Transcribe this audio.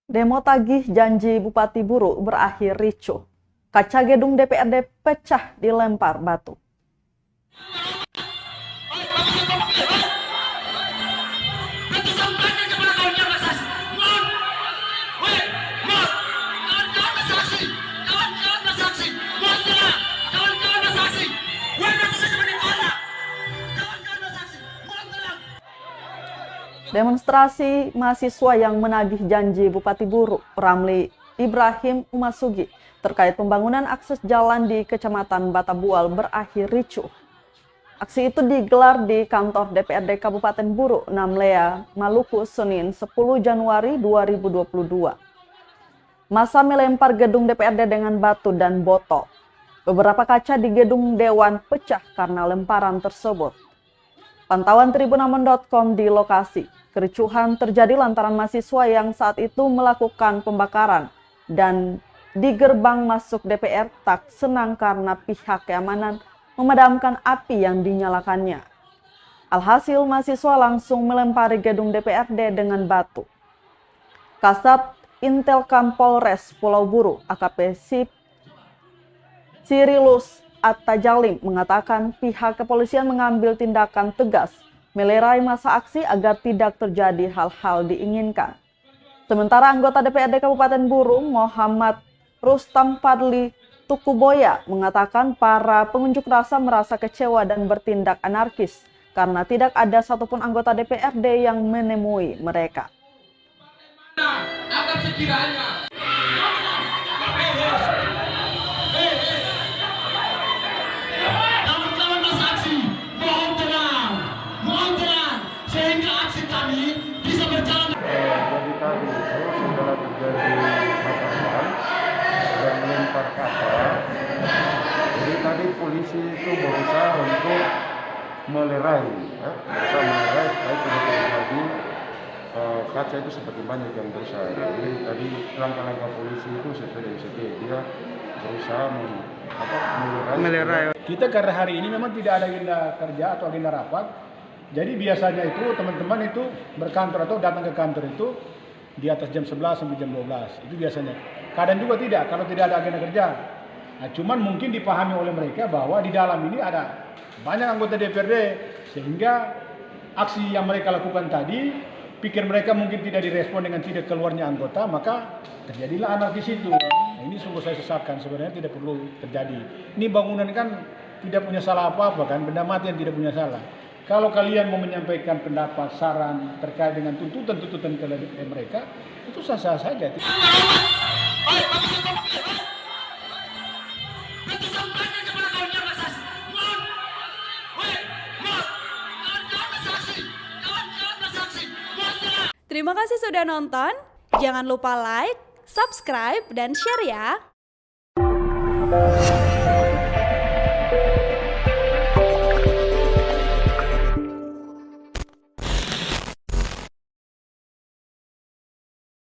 Demo tagih janji Bupati Buru berakhir ricuh. Kaca gedung DPRD pecah dilempar batu. Demonstrasi mahasiswa yang menagih janji Bupati Buru Ramli Ibrahim Umasugi terkait pembangunan akses jalan di Kecamatan Batabual berakhir ricuh. Aksi itu digelar di kantor DPRD Kabupaten Buru, Namlea, Maluku, Senin 10 Januari 2022. Massa melempar gedung DPRD dengan batu dan botol. Beberapa kaca di gedung Dewan pecah karena lemparan tersebut. Pantauan Tribunamon.com di lokasi. Kericuhan terjadi lantaran mahasiswa yang saat itu melakukan pembakaran dan di gerbang masuk DPR tak senang karena pihak keamanan memadamkan api yang dinyalakannya. Alhasil mahasiswa langsung melempari gedung DPRD dengan batu. Kasat Intelkam Polres Pulau Buru AKP Sirilus At-Tajalim mengatakan pihak kepolisian mengambil tindakan tegas melerai massa aksi agar tidak terjadi hal-hal diinginkan. Sementara anggota DPRD Kabupaten Buru Muhammad Rustam Fadli Tukuboya mengatakan para pengunjuk rasa merasa kecewa dan bertindak anarkis karena tidak ada satupun anggota DPRD yang menemui mereka. Agar sekiranya kawan-kawan massa aksi mohon tenang sehingga aksi kami bisa berjalan. Jadi tadi itu setelah terjadi bakaran dan melempar kaca, jadi tadi polisi itu berusaha untuk melerai, supaya tidak terjadi kaca itu seperti banyak yang berusaha. Jadi tadi langkah-langkah polisi itu sesuai dari dia berusaha melerai. Kita karena hari ini memang tidak ada agenda kerja atau agenda rapat. Jadi biasanya itu teman-teman itu berkantor atau datang ke kantor itu di atas jam 11 sampai jam 12. Itu biasanya. Kadang juga tidak kalau tidak ada agenda kerja. Nah, cuman mungkin dipahami oleh mereka bahwa di dalam ini ada banyak anggota DPRD sehingga aksi yang mereka lakukan tadi pikir mereka mungkin tidak direspon dengan tidak keluarnya anggota, maka terjadilah anarkis itu. Nah, ini sungguh saya sesalkan, sebenarnya tidak perlu terjadi. Ini bangunan kan tidak punya salah apa-apa kan, benda mati yang tidak punya salah. Kalau kalian mau menyampaikan pendapat, saran terkait dengan tuntutan-tuntutan mereka, itu sah-sah saja. Terima kasih sudah nonton. Jangan lupa like, subscribe, dan share ya.